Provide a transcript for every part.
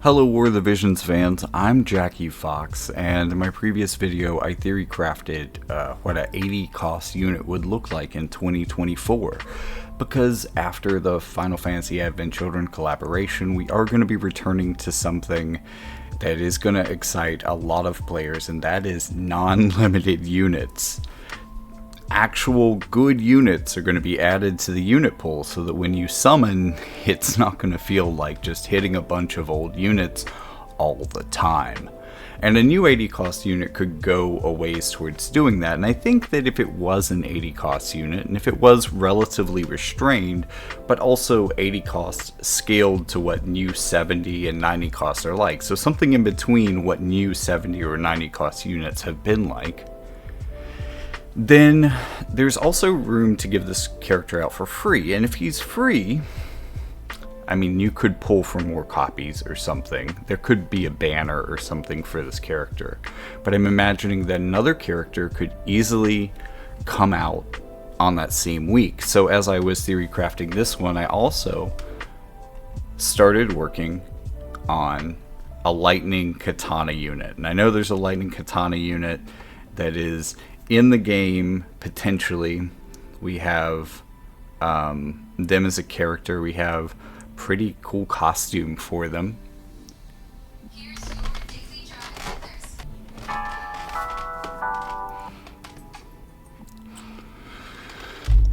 Hello War of the Visions fans, I'm Jackie Fox, and in my previous video I theory crafted what an 80 cost unit would look like in 2024. Because after the Final Fantasy Advent Children collaboration, we are going to be returning to something that is going to excite a lot of players, and that is non-limited units. Actual good units are going to be added to the unit pool so that when you summon, it's not going to feel like just hitting a bunch of old units all the time. And a new 80 cost unit could go a ways towards doing that, and I think that if it was an 80 cost unit, and if it was relatively restrained, but also 80 costs scaled to what new 70 and 90 costs are like, so something in between what new 70 or 90 cost units have been like, then there's also room to give this character out for free. And if he's free, I mean, you could pull for more copies or something. There could be a banner or something for this character. But I'm imagining that another character could easily come out on that same week. So as I was theory crafting this one, I also started working on a lightning katana unit. And I know there's a lightning katana unit that is in the game, potentially. We have them as a character. We have pretty cool costume for them.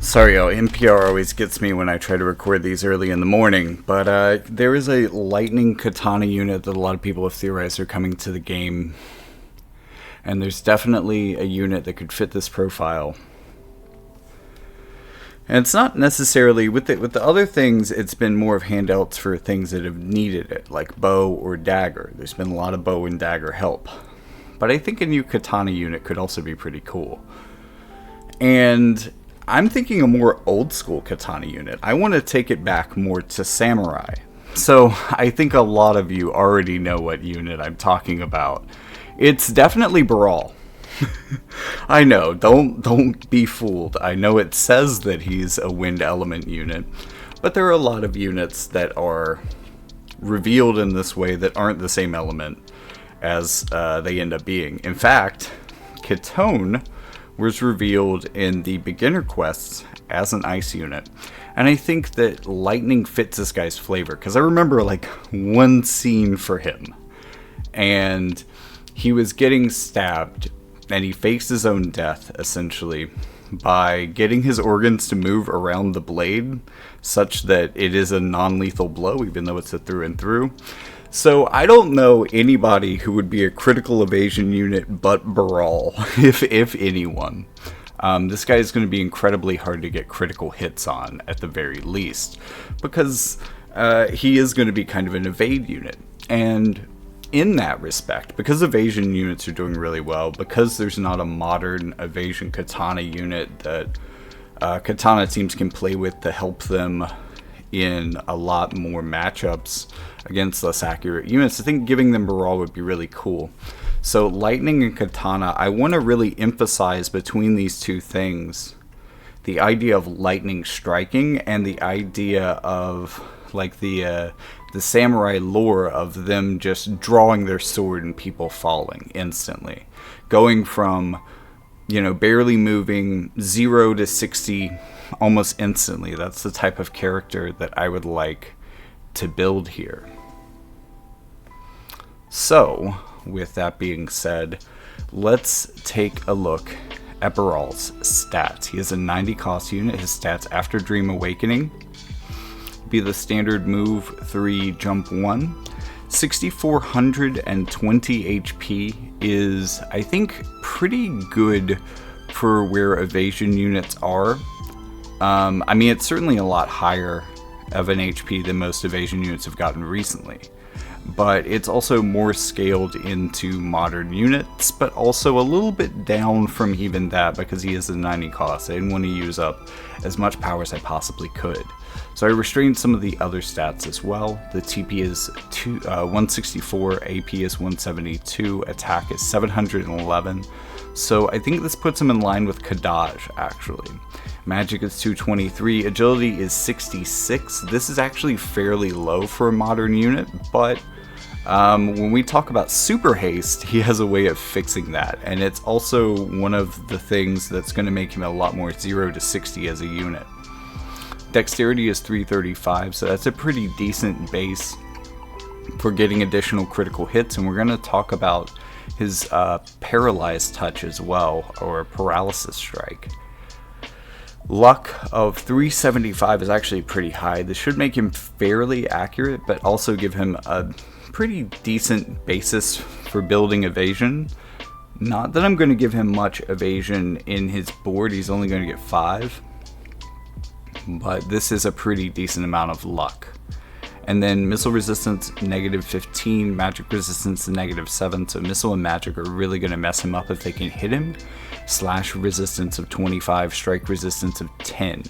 Sorry, y'all, NPR always gets me when I try to record these early in the morning, but there is a lightning katana unit that a lot of people have theorized are coming to the game. And there's definitely a unit that could fit this profile. And it's not necessarily, with the other things, it's been more of handouts for things that have needed it, like bow or dagger. There's been a lot of bow and dagger help. But I think a new katana unit could also be pretty cool. And I'm thinking a more old school katana unit. I want to take it back more to samurai. So I think a lot of you already know what unit I'm talking about. It's definitely Barale. I know, don't be fooled. I know it says that he's a wind element unit, but there are a lot of units that are revealed in this way that aren't the same element as they end up being. In fact, Katana was revealed in the beginner quests as an ice unit. And I think that lightning fits this guy's flavor, because I remember like one scene for him. And he was getting stabbed, and he faked his own death, essentially, by getting his organs to move around the blade, such that it is a non-lethal blow, even though it's a through and through. So I don't know anybody who would be a critical evasion unit but Barale, if anyone. This guy is going to be incredibly hard to get critical hits on, at the very least, because he is going to be kind of an evade unit. And in that respect, because evasion units are doing really well, because there's not a modern evasion katana unit that katana teams can play with to help them in a lot more matchups against less accurate units, I think giving them Barale would be really cool. So lightning and katana, I want to really emphasize between these two things the idea of lightning striking and the idea of like the samurai lore of them just drawing their sword and people falling instantly. Going from, you know, barely moving 0 to 60 almost instantly. That's the type of character that I would like to build here. So, with that being said, let's take a look at Barale's stats. He is a 90 cost unit. His stats after Dream Awakening be the standard move 3 jump 1. 6420 HP is, I think, pretty good for where evasion units are. I mean, it's certainly a lot higher of an HP than most evasion units have gotten recently, but it's also more scaled into modern units, but also a little bit down from even that because he is a 90 cost. I didn't want to use up as much power as I possibly could. So I restrained some of the other stats as well. The TP is 164, AP is 172, attack is 711. So I think this puts him in line with Kadaj, actually. Magic is 223, agility is 66. This is actually fairly low for a modern unit, but When we talk about super haste, he has a way of fixing that, and it's also one of the things that's going to make him a lot more 0 to 60 as a unit. Dexterity is 335, so that's a pretty decent base for getting additional critical hits, and we're going to talk about his paralyzed touch as well, or paralysis strike. Luck of 375 is actually pretty high. This should make him fairly accurate, but also give him a pretty decent basis for building evasion. Not that I'm going to give him much evasion in his board, he's only going to get 5. But this is a pretty decent amount of luck. And then missile resistance, negative 15, magic resistance, negative 7. So missile and magic are really going to mess him up if they can hit him. Slash resistance of 25, strike resistance of 10.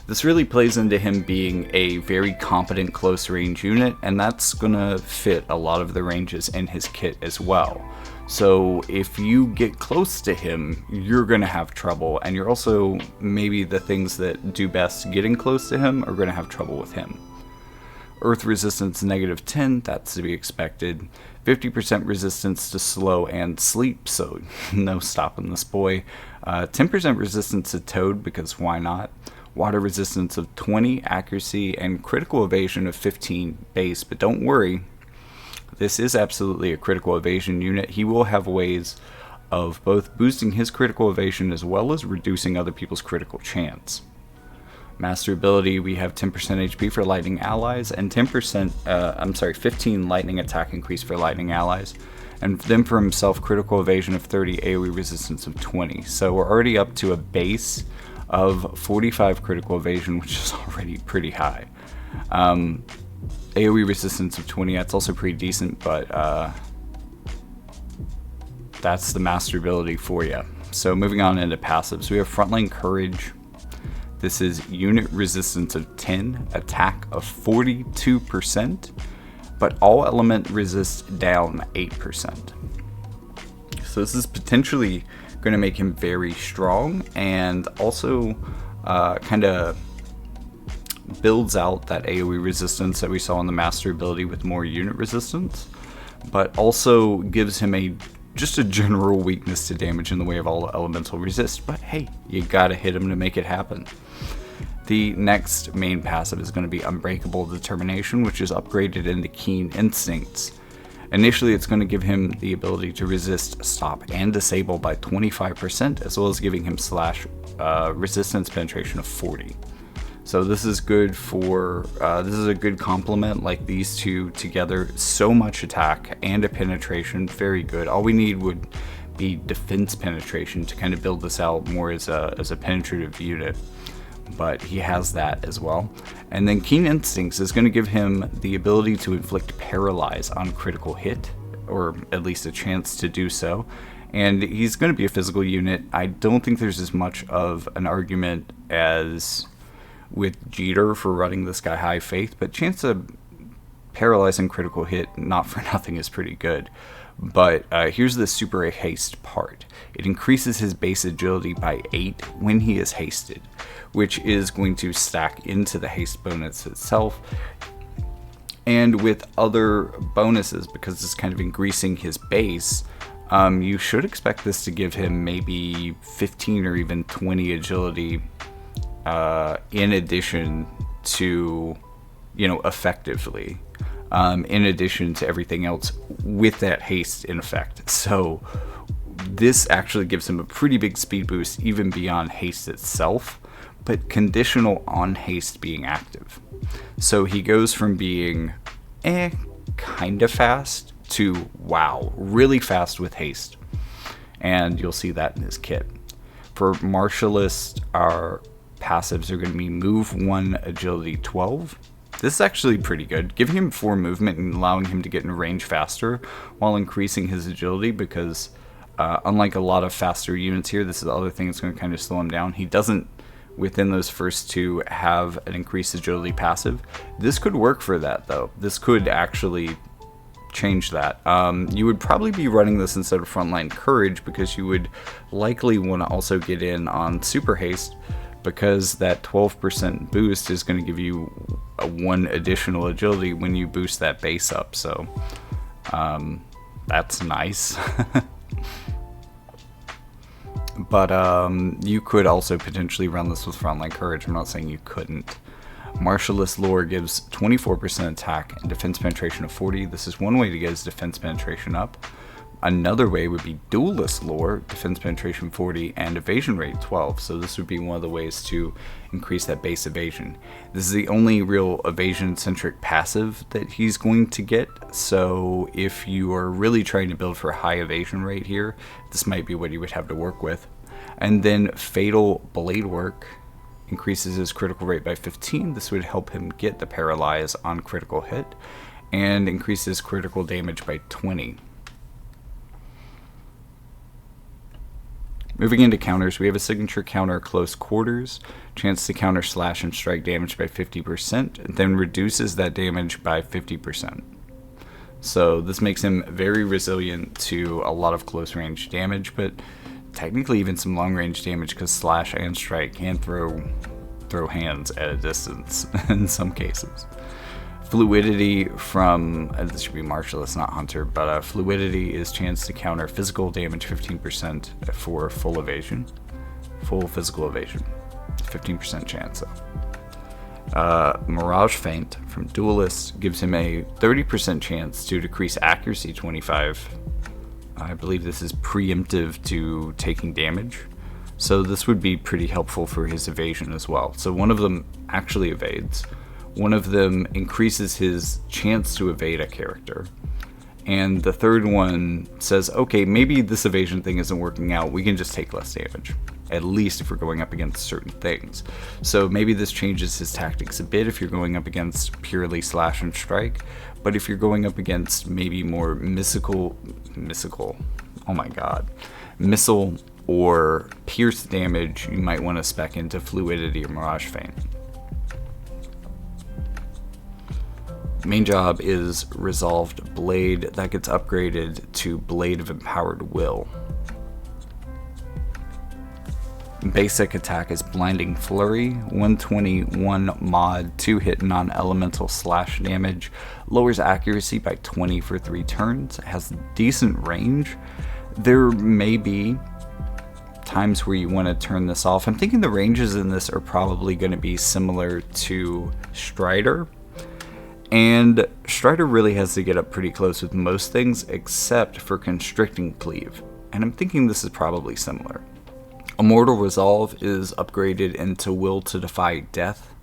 This really plays into him being a very competent close range unit, and that's going to fit a lot of the ranges in his kit as well. So if you get close to him, you're going to have trouble, and you're also, maybe the things that do best getting close to him are going to have trouble with him. Earth resistance negative 10, that's to be expected. 50% resistance to slow and sleep, so no stopping this boy. 10% resistance to toad, because why not? Water resistance of 20, accuracy, and critical evasion of 15 base, but don't worry. This is absolutely a critical evasion unit. He will have ways of both boosting his critical evasion as well as reducing other people's critical chance. Master ability, we have 10% HP for lightning allies and 15 lightning attack increase for lightning allies. And then for himself, critical evasion of 30, AoE resistance of 20. So we're already up to a base of 45 critical evasion, which is already pretty high. AoE resistance of 20, that's also pretty decent, but that's the master ability for you. So moving on into passives, we have frontline courage. This is unit resistance of 10, attack of 42%, but all element resist down 8%. So this is potentially going to make him very strong, and also kind of builds out that AoE resistance that we saw in the master ability with more unit resistance, but also gives him just a general weakness to damage in the way of all elemental resist. But hey, you gotta hit him to make it happen. The next main passive is going to be Unbreakable Determination, which is upgraded into Keen Instincts. Initially, it's going to give him the ability to resist, stop, and disable by 25%, as well as giving him slash resistance penetration of 40. So this is good for, this is a good complement, like these two together. So much attack and a penetration, very good. All we need would be defense penetration to kind of build this out more as a penetrative unit. But he has that as well. And then Keen Instincts is going to give him the ability to inflict paralyze on critical hit, or at least a chance to do so. And he's going to be a physical unit. I don't think there's as much of an argument as with Jeter for running this guy high faith, but chance of paralyzing critical hit, not for nothing, is pretty good. But here's the super haste part. It increases his base agility by 8 when he is hasted, which is going to stack into the haste bonus itself. And with other bonuses, because it's kind of increasing his base, you should expect this to give him maybe 15 or even 20 agility in addition to, effectively. In addition to everything else with that haste in effect. So this actually gives him a pretty big speed boost even beyond haste itself, but conditional on haste being active. So he goes from being kind of fast to wow, really fast with haste. And you'll see that in his kit. For Martialist, our passives are going to be Move 1, Agility 12. This is actually pretty good, giving him 4 movement and allowing him to get in range faster while increasing his agility, because unlike a lot of faster units here, this is the other thing that's going to kind of slow him down. He doesn't, within those first 2, have an increased agility passive. This could work for that, though. This could actually change that. You would probably be running this instead of Frontline Courage, because you would likely want to also get in on Super Haste, because that 12% boost is going to give you a 1 additional agility when you boost that base up. So That's nice. But you could also potentially run this with Frontline Courage. I'm not saying you couldn't. Martialist Lore gives 24% attack and defense penetration of 40. This is one way to get his defense penetration up. Another way would be Duelist Lore, defense penetration 40 and evasion rate 12. So this would be one of the ways to increase that base evasion. This is the only real evasion-centric passive that he's going to get. So if you are really trying to build for a high evasion rate here, this might be what you would have to work with. And then Fatal Blade Work increases his critical rate by 15. This would help him get the Paralyze on critical hit and increases critical damage by 20. Moving into counters, we have a signature counter Close Quarters, chance to counter slash and strike damage by 50%, and then reduces that damage by 50%. So this makes him very resilient to a lot of close range damage, but technically even some long range damage, because slash and strike can throw hands at a distance in some cases. Fluidity from, this should be Martialist, not Hunter, but Fluidity is chance to counter physical damage 15% for full evasion. Full physical evasion. 15% chance though. Mirage Feint from Duelist gives him a 30% chance to decrease accuracy 25. I believe this is preemptive to taking damage. So this would be pretty helpful for his evasion as well. So one of them actually evades. One of them increases his chance to evade a character. And the third one says, okay, maybe this evasion thing isn't working out. We can just take less damage. At least if we're going up against certain things. So maybe this changes his tactics a bit if you're going up against purely slash and strike. But if you're going up against maybe more missile or pierce damage, you might want to spec into Fluidity or Mirage Feint. Main job is Resolved Blade. That gets upgraded to Blade of Empowered Will. Basic attack is Blinding Flurry, 121 mod, 2-hit non-elemental slash damage, lowers accuracy by 20 for 3 turns, has decent range. There may be times where you want to turn this off. I'm thinking the ranges in this are probably going to be similar to Strider. And Strider really has to get up pretty close with most things except for Constricting Cleave. And I'm thinking this is probably similar. Immortal Resolve is upgraded into Will to Defy Death.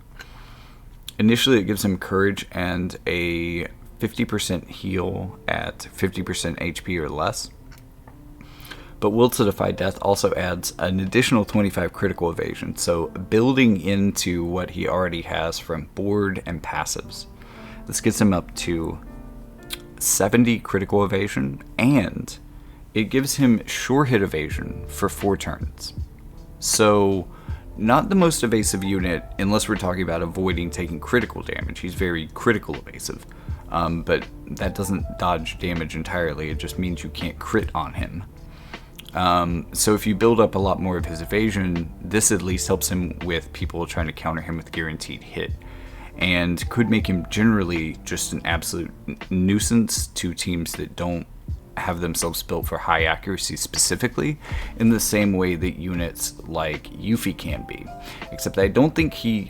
Initially it gives him Courage and a 50% heal at 50% HP or less. But Will to Defy Death also adds an additional 25 critical evasion. So building into what he already has from board and passives. This gets him up to 70 critical evasion, and it gives him sure hit evasion for 4 turns. So, not the most evasive unit unless we're talking about avoiding taking critical damage. He's very critical evasive, but that doesn't dodge damage entirely. It just means you can't crit on him. So if you build up a lot more of his evasion, this at least helps him with people trying to counter him with guaranteed hit. And could make him generally just an absolute nuisance to teams that don't have themselves built for high accuracy specifically, in the same way that units like Yuffie can be. Except I don't think he's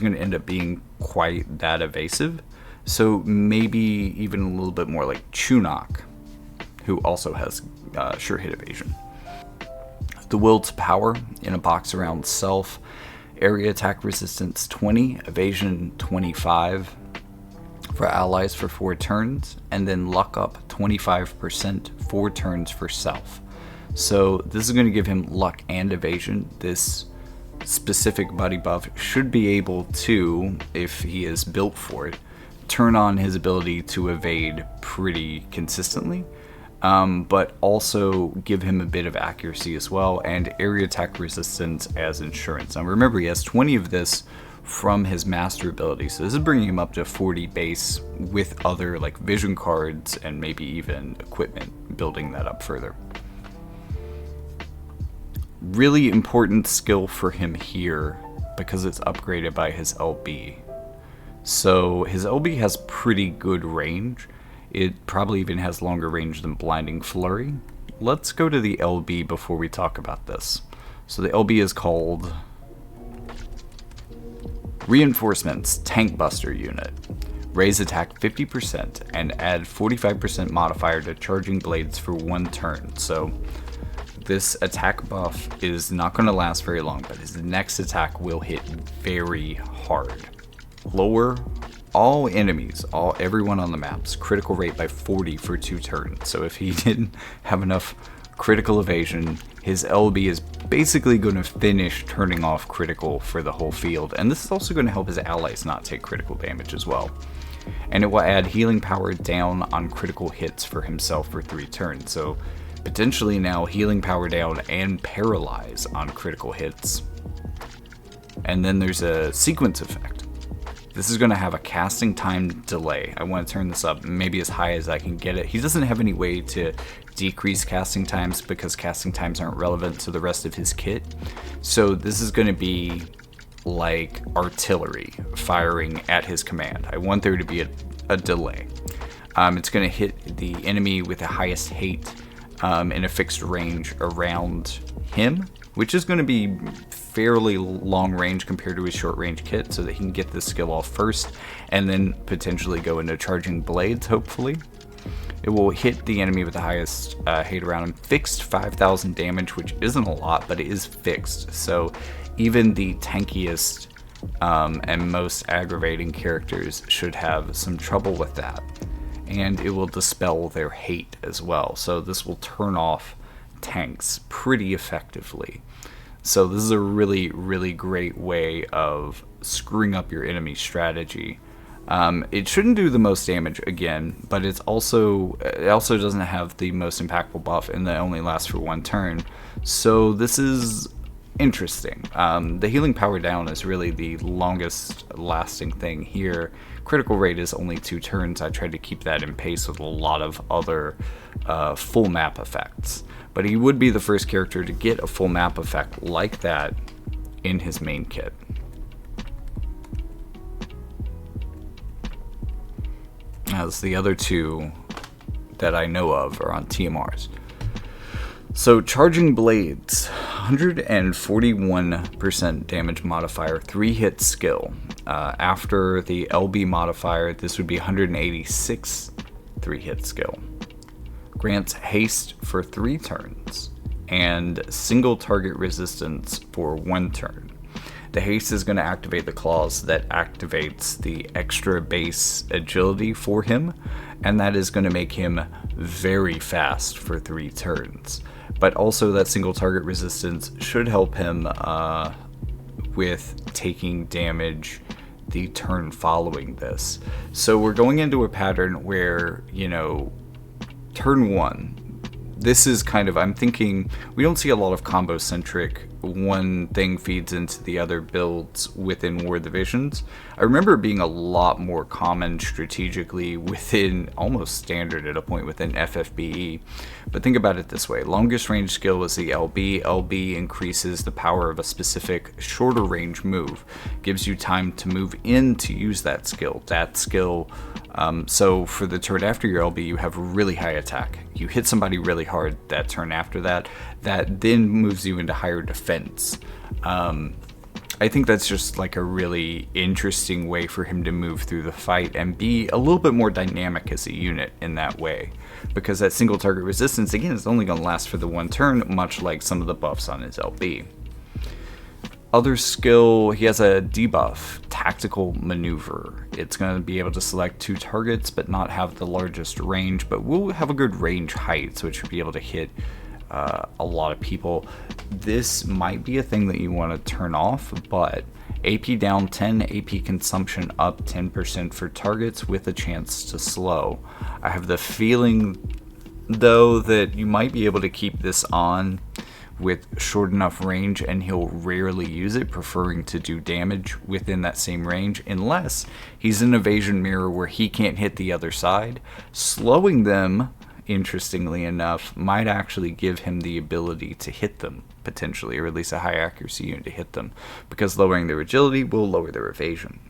going to end up being quite that evasive. So maybe even a little bit more like Chunok, who also has sure hit evasion. The Will to Power in a box around self. Area attack resistance 20, evasion 25 for allies for 4 turns, and then luck up 25% 4 turns for self. So this is going to give him luck and evasion. This specific buddy buff should be able to, if he is built for it, turn on his ability to evade pretty consistently. But also give him a bit of accuracy as well, and area attack resistance as insurance. Now remember, he has 20 of this from his master ability, so this is bringing him up to 40 base with other like vision cards and maybe even equipment, building that up further. Really important skill for him here because it's upgraded by his LB. So his LB has pretty good range. It probably even has longer range than Blinding Flurry. Let's go to the LB before we talk about this. So the LB is called Reinforcements Tank Buster Unit. Raise attack 50% and add 45% modifier to charging blades for 1 turn. So this attack buff is not going to last very long, but his next attack will hit very hard. Lower all enemies, everyone on the map's critical rate by 40 for 2 turns. So if he didn't have enough critical evasion, his LB is basically going to finish turning off critical for the whole field. And this is also going to help his allies not take critical damage as well. And it will add healing power down on critical hits for himself for 3 turns. So potentially now healing power down and paralyze on critical hits. And then there's a sequence effect. This is going to have a casting time delay. I want to turn this up maybe as high as I can get it. He doesn't have any way to decrease casting times because casting times aren't relevant to the rest of his kit. So this is going to be like artillery firing at his command. I want there to be a delay. It's going to hit the enemy with the highest hate in a fixed range around him, which is going to be fairly long range compared to his short range kit, so that he can get this skill off first and then potentially go into charging blades, hopefully. It will hit the enemy with the highest hate around him. Fixed 5,000 damage, which isn't a lot, but it is fixed. So even the tankiest and most aggravating characters should have some trouble with that. And it will dispel their hate as well. So this will turn off tanks pretty effectively. So this is a really, really great way of screwing up your enemy strategy. It shouldn't do the most damage again, but it also doesn't have the most impactful buff, and that only lasts for 1 turn. So this is interesting. The healing power down is really the longest lasting thing here. Critical rate is only 2 turns. I tried to keep that in pace with a lot of other full map effects. But he would be the first character to get a full map effect like that in his main kit. As the other 2 that I know of are on TMRs. So charging blades, 141% damage modifier, 3-hit skill. After the LB modifier, this would be 186 3-hit skill. Grants haste for 3 turns and single target resistance for 1 turn. The haste is going to activate the clause that activates the extra base agility for him, and that is going to make him very fast for 3 turns. But also that single target resistance should help him with taking damage the turn following this. So we're going into a pattern where, turn 1, this is kind of, I'm thinking, we don't see a lot of combo centric, one thing feeds into the other builds within War Divisions. I remember it being a lot more common strategically within, almost standard at a point within FFBE. But think about it this way, longest range skill was the LB. LB increases the power of a specific shorter range move, gives you time to move in to use that skill. So for the turn after your LB, you have really high attack. You hit somebody really hard that turn after that then moves you into higher defense. I think that's just like a really interesting way for him to move through the fight and be a little bit more dynamic as a unit in that way. Because that single target resistance, again, is only going to last for the 1 turn, much like some of the buffs on his LB. Other skill, he has a debuff, Tactical Maneuver. It's going to be able to select 2 targets but not have the largest range, but will have a good range height, so it should be able to hit a lot of people. This might be a thing that you want to turn off, but AP down 10, AP consumption up 10% for targets with a chance to slow. I have the feeling, though, that you might be able to keep this on with short enough range and he'll rarely use it, preferring to do damage within that same range, unless he's in Evasion Mirror where he can't hit the other side. Slowing them, interestingly enough, might actually give him the ability to hit them, potentially, or at least a high accuracy unit to hit them, because lowering their agility will lower their evasion.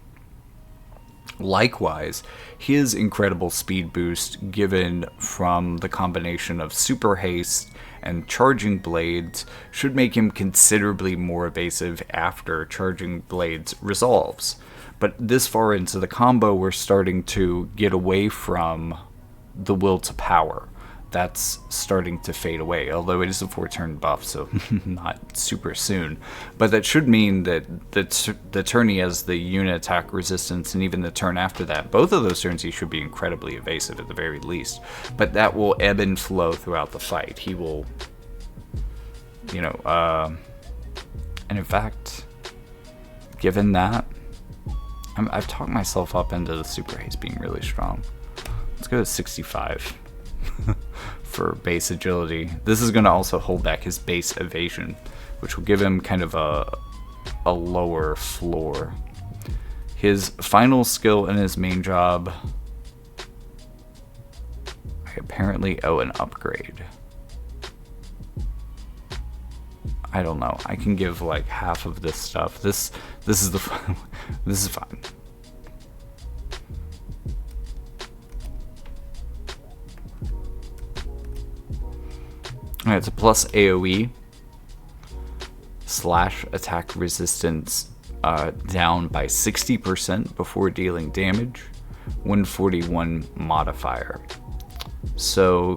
Likewise, his incredible speed boost given from the combination of super haste and charging blades should make him considerably more evasive after charging blades resolves. But this far into the combo, we're starting to get away from the will to power. That's starting to fade away, although it is a 4-turn buff, so not super soon. But that should mean that the turn he has the unit attack resistance, and even the turn after that, both of those turns he should be incredibly evasive at the very least. But that will ebb and flow throughout the fight. He will, and in fact, given that, I've talked myself up into the super haste being really strong. Let's go to 65. For base agility. This is going to also hold back his base evasion, which will give him kind of a lower floor. His final skill in his main job, I apparently owe an upgrade. I don't know. I can give like half of this stuff. This is the this is fine. Alright, it's a plus AoE / attack resistance down by 60% before dealing damage, 141 modifier. So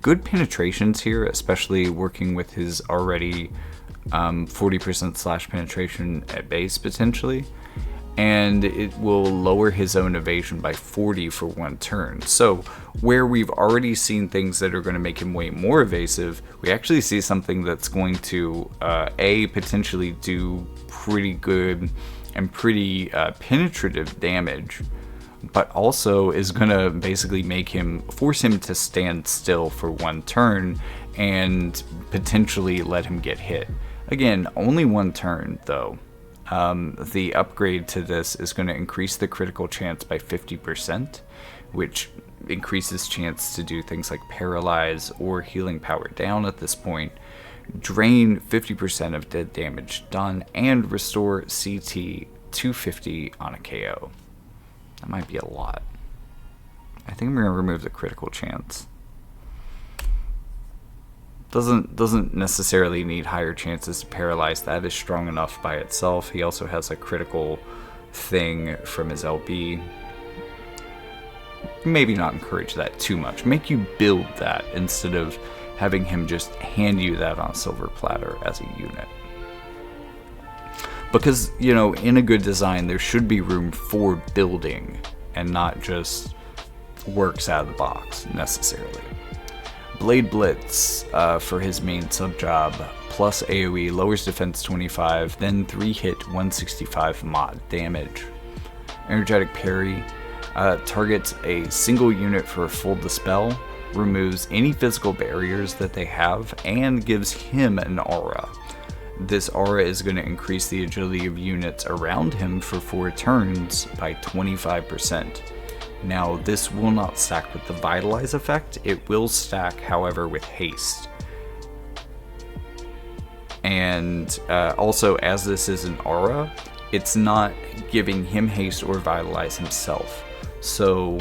good penetrations here, especially working with his already 40% / penetration at base potentially. And it will lower his own evasion by 40 for 1 turn. So where we've already seen things that are going to make him way more evasive, we actually see something that's going to potentially do pretty good and pretty penetrative damage, but also is going to basically force him to stand still for 1 turn and potentially let him get hit. Again, only 1 turn though. The upgrade to this is going to increase the critical chance by 50%, which increases chance to do things like paralyze or healing power down at this point, drain 50% of dead damage done, and restore CT 250 on a KO. That might be a lot. I think I'm going to remove the critical chance. Doesn't necessarily need higher chances to paralyze. That is strong enough by itself. He also has a critical thing from his LB. Maybe not encourage that too much. Make you build that instead of having him just hand you that on a silver platter as a unit. Because, in a good design, there should be room for building and not just works out of the box necessarily. Blade Blitz for his main sub-job, plus AoE, lowers defense 25, then 3-hit 165 mod damage. Energetic Parry targets a single unit for a full dispel, removes any physical barriers that they have, and gives him an aura. This aura is going to increase the agility of units around him for 4 turns by 25%. Now, this will not stack with the Vitalize effect. It will stack, however, with Haste. And also, as this is an aura, it's not giving him Haste or Vitalize himself. So,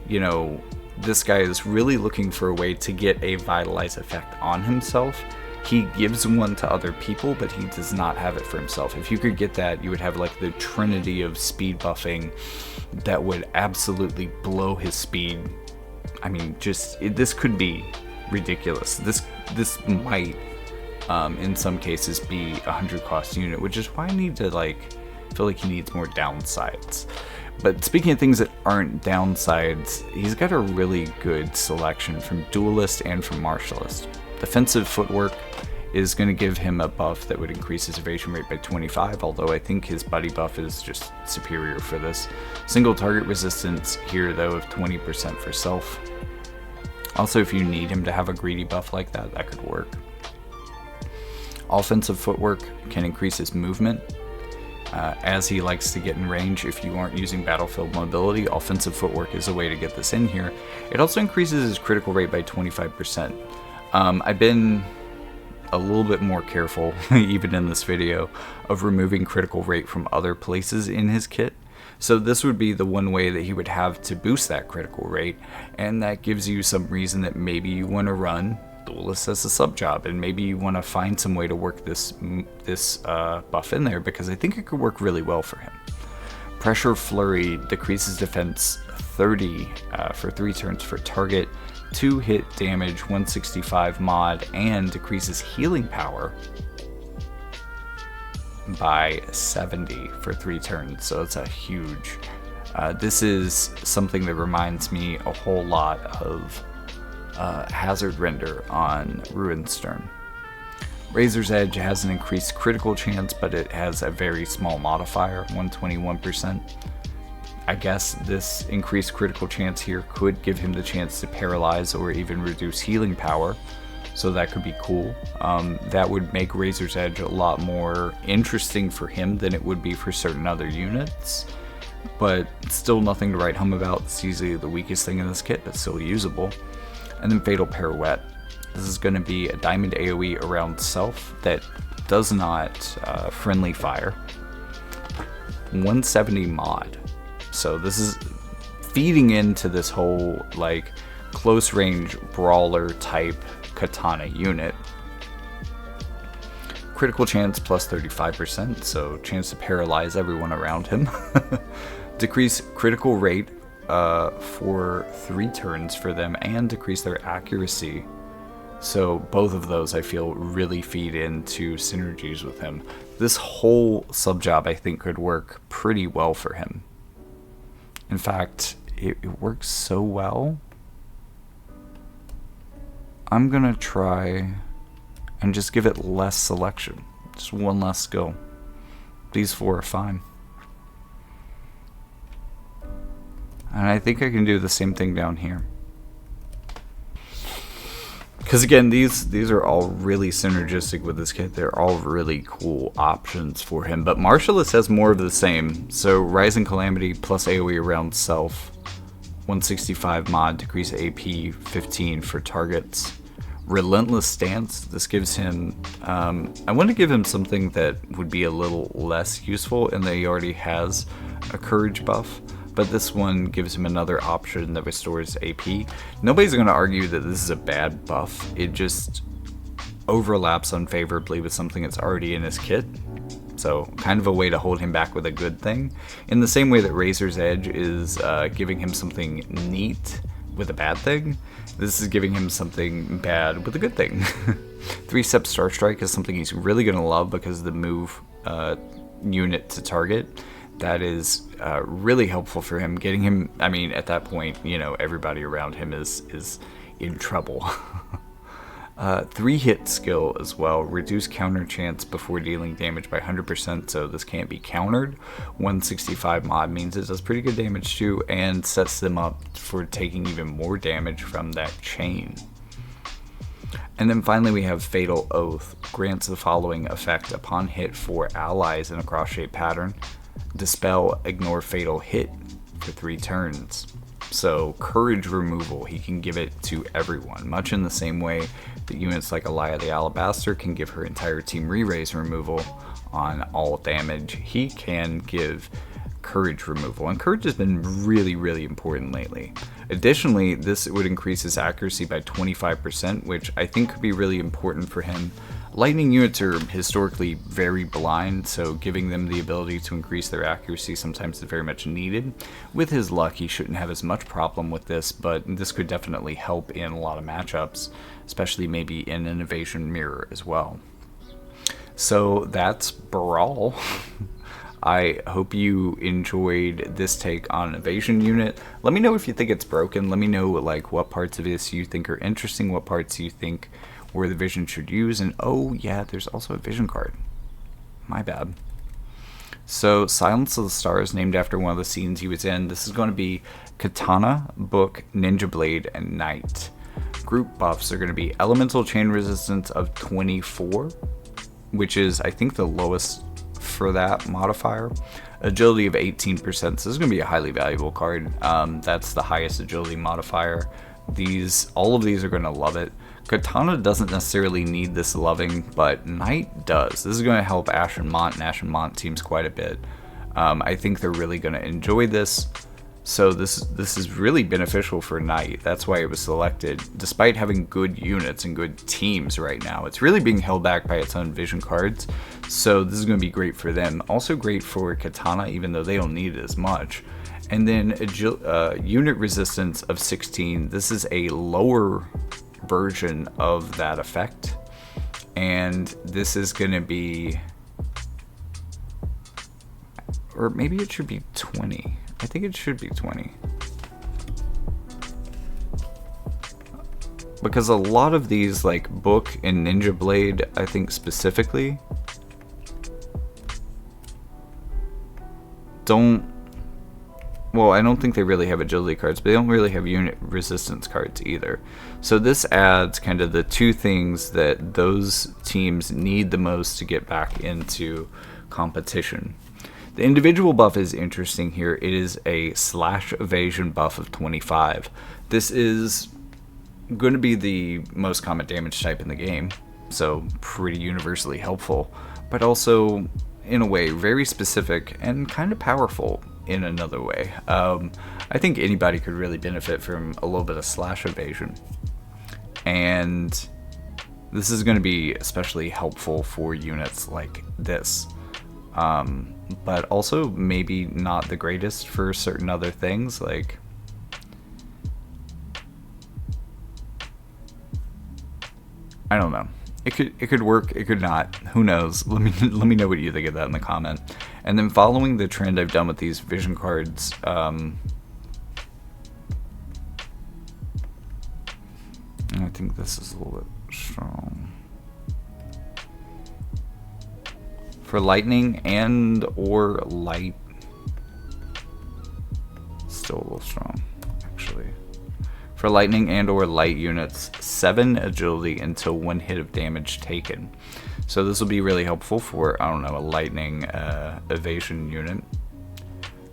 this guy is really looking for a way to get a Vitalize effect on himself. He gives one to other people, but he does not have it for himself. If you could get that, you would have like the trinity of speed buffing that would absolutely blow his speed. I mean, this could be ridiculous. This might, in some cases, be a 100 cost unit, which is why I need to feel like he needs more downsides. But speaking of things that aren't downsides, he's got a really good selection from Duelist and from Martialist. Defensive Footwork is going to give him a buff that would increase his evasion rate by 25, although I think his buddy buff is just superior for this. Single target resistance here, though, of 20% for self. Also, if you need him to have a greedy buff like that, that could work. Offensive Footwork can increase his movement. As he likes to get in range, if you aren't using Battlefield Mobility, Offensive Footwork is a way to get this in here. It also increases his critical rate by 25%. I've been a little bit more careful, even in this video, of removing critical rate from other places in his kit. So this would be the one way that he would have to boost that critical rate, and that gives you some reason that maybe you want to run Duelist as a sub job, and maybe you want to find some way to work this buff in there, because I think it could work really well for him. Pressure Flurry decreases defense 30 for 3 turns for target, 2 hit damage, 165 mod, and decreases healing power by 70 for 3 turns, so it's a huge. This is something that reminds me a whole lot of Hazard Render on Ruinstern. Razor's Edge has an increased critical chance, but it has a very small modifier, 121%. I guess this increased critical chance here could give him the chance to paralyze or even reduce healing power, so that could be cool. That would make Razor's Edge a lot more interesting for him than it would be for certain other units, but still nothing to write home about. It's easily the weakest thing in this kit, but still usable. And then Fatal Pirouette. This is going to be a diamond AoE around self that does not friendly fire. 170 mod. So this is feeding into this whole like close range brawler type Katana unit. Critical chance plus 35%, so chance to paralyze everyone around him. Decrease critical rate for 3 turns for them, and decrease their accuracy. So both of those I feel really feed into synergies with him. This whole sub job I think could work pretty well for him. In fact, it works so well. I'm gonna try and just give it less selection. Just one less skill. These 4 are fine. And I think I can do the same thing down here. Because again, these are all really synergistic with this kit. They're all really cool options for him. But Martialist has more of the same. So Rising Calamity plus AoE around self. 165 mod, decrease AP 15 for targets. Relentless Stance, this gives him, I want to give him something that would be a little less useful, and that he already has a courage buff. But this one gives him another option that restores AP. Nobody's going to argue that this is a bad buff. It just overlaps unfavorably with something that's already in his kit. So kind of a way to hold him back with a good thing. In the same way that Razor's Edge is giving him something neat with a bad thing, this is giving him something bad with a good thing. 3-step Star Strike is something he's really going to love because of the move unit to target. That is really helpful for him, getting him, I mean, at that point, you know, everybody around him is in trouble. 3-hit skill as well, reduce counter chance before dealing damage by 100%, so this can't be countered. 165 mod means it does pretty good damage too, and sets them up for taking even more damage from that chain. And then finally we have Fatal Oath, grants the following effect upon hit for allies in a cross-shaped pattern. Dispel, ignore fatal hit for 3 turns. So courage removal, he can give it to everyone, much in the same way that units like Elia the Alabaster can give her entire team re-raise removal on all damage. He can give courage removal, and courage has been really, really important lately. Additionally, this would increase his accuracy by 25%, which I think could be really important for him. Lightning units are historically very blind, so giving them the ability to increase their accuracy sometimes is very much needed. With his luck, he shouldn't have as much problem with this, but this could definitely help in a lot of matchups, especially maybe in an Evasion mirror as well. So that's Barale. I hope you enjoyed this take on an Evasion unit. Let me know if you think it's broken. Let me know like what parts of this you think are interesting, what parts you think where the Vision should use, and oh yeah, there's also a Vision card. My bad. So Silence of the Stars, named after one of the scenes he was in. This is going to be Katana, Book, Ninja Blade, and Knight. Group buffs are going to be Elemental Chain Resistance of 24, which is I think the lowest for that modifier. Agility of 18%, so this is going to be a highly valuable card. That's the highest agility modifier. All of these are going to love it. Katana doesn't necessarily need this loving, but Knight does. This is going to help Ash and Mont teams quite a bit. I think they're really going to enjoy this. So this is really beneficial for Knight. That's why it was selected. Despite having good units and good teams right now, it's really being held back by its own vision cards. So this is going to be great for them. Also great for Katana, even though they don't need it as much. And then unit resistance of 16. This is a lower version of that effect. And this is going to be... Or maybe it should be 20. I think it should be 20. Because a lot of these, like Book and Ninja Blade, I think specifically, don't... Well, I don't think they really have agility cards, but they don't really have unit resistance cards either. So this adds kind of the two things that those teams need the most to get back into competition. The individual buff is interesting here. It is a slash evasion buff of 25. This is going to be the most common damage type in the game, so pretty universally helpful, but also in a way very specific and kind of powerful in another way. I think anybody could really benefit from a little bit of slash evasion, and this is going to be especially helpful for units like this. But also maybe not the greatest for certain other things, like I don't know. It could work, it could not. Who knows? Let me know what you think of that in the comment. And then following the trend I've done with these vision cards, I think this is a little bit strong. For lightning and or light, still a little strong, actually. For lightning and or light units, 7 agility until 1 hit of damage taken. So this will be really helpful for, I don't know, a lightning evasion unit.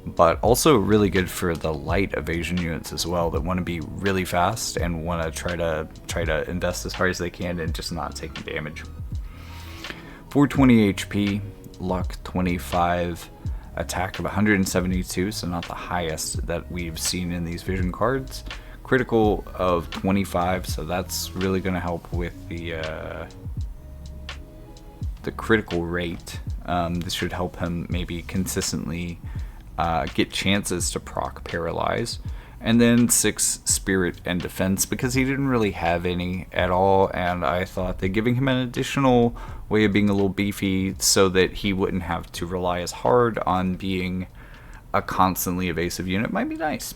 But also really good for the light evasion units as well that want to be really fast and want to try to invest as hard as they can and just not taking damage. 420 HP, luck 25, attack of 172, so not the highest that we've seen in these vision cards. Critical of 25, so that's really going to help with the critical rate. This should help him maybe consistently get chances to proc Paralyze. And then 6 Spirit and Defense, because he didn't really have any at all, and I thought that giving him an additional way of being a little beefy so that he wouldn't have to rely as hard on being a constantly evasive unit might be nice.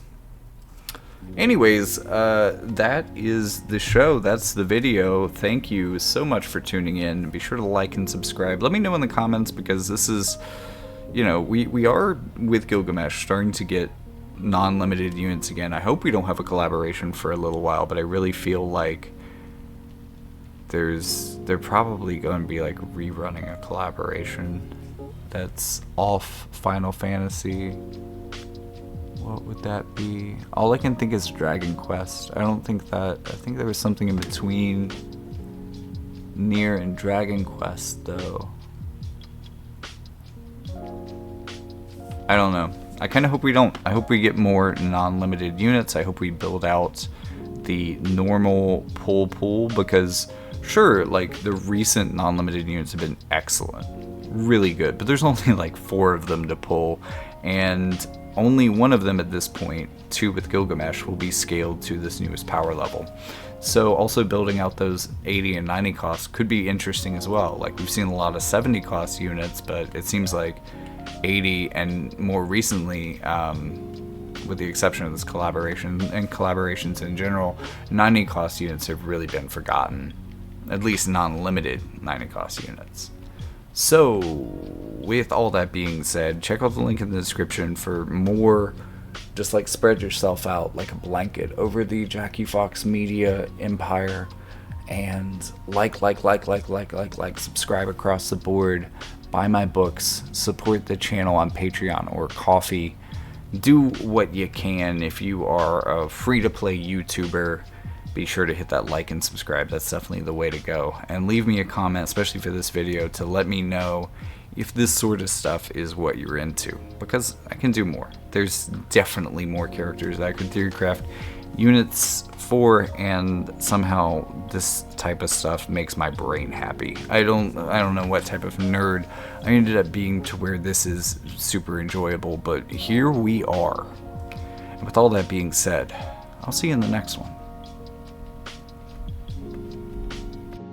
Anyways, that is the show. That's the video. Thank you so much for tuning in. Be sure to like and subscribe. Let me know in the comments, because this is, you know, we are with Gilgamesh starting to get non-limited units again. I hope we don't have a collaboration for a little while, but I really feel like they're probably going to be like rerunning a collaboration that's off Final Fantasy. What would that be? All I can think is Dragon Quest. I think there was something in between Nier and Dragon Quest though. I don't know. I kind of hope we don't. I hope we get more non-limited units. I hope we build out the normal pull pool, because sure, like the recent non-limited units have been excellent, really good, but there's only like 4 of them to pull, and only one of them at this point, 2 with Gilgamesh, will be scaled to this newest power level. So also building out those 80 and 90 costs could be interesting as well. Like we've seen a lot of 70 cost units, but it seems like 80 and more recently, with the exception of this collaboration and collaborations in general, 90 cost units have really been forgotten, at least non-limited 90 cost units. So with all that being said, check out the link in the description for more. Just like spread yourself out like a blanket over the Jackie Fox Media empire, and like, subscribe across the board. Buy my books, support the channel on Patreon or Ko-fi. Do what you can. If you are a free-to-play YouTuber, be sure to hit that like and subscribe. That's definitely the way to go. And leave me a comment, especially for this video, to let me know if this sort of stuff is what you're into, because I can do more. There's definitely more characters I could theorycraft units for, and somehow this type of stuff makes my brain happy. I don't know what type of nerd I ended up being to where this is super enjoyable, but here we are. And with all that being said, I'll see you in the next one.